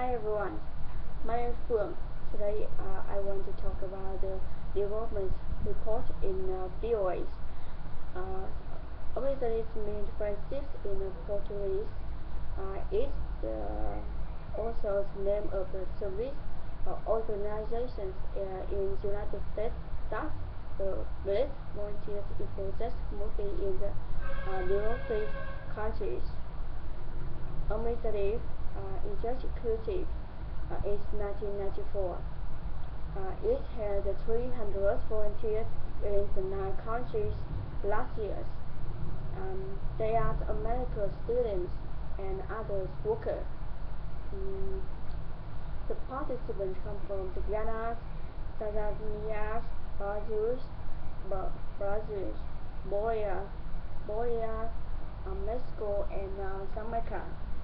Hi everyone, my name is Phương. Today I want to talk about the development report in BOAs. Uh, Obviously, it means friendships in Portuguese. It's also the name of the service organizations in United States that bless volunteers in projects mostly in the developing countries. Administrative executive is 1994. It had 300 volunteers in the 9 countries last year. They are American students and other workers. Um, the participants come from the Guyana, Tanzania, Brazil, Bolivia, Mexico, and Jamaica.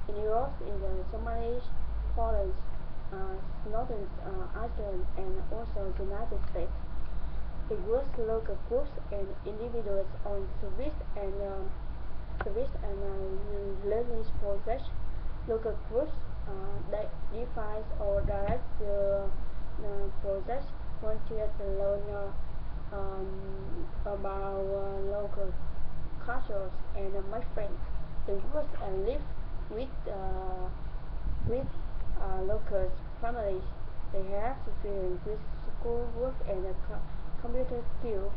In Europe, in the Somalia, Poland, Northern Iceland, and also the United States. It works local groups and individuals on learning projects. Local groups that define or direct the projects. Volunteers learn about local cultures and make friends. They work and live with local families. They have experience with school work and computer skills.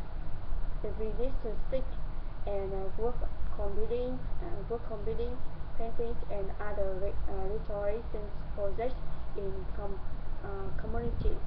They visit the sick and work computing, paintings, and other restoration projects in community.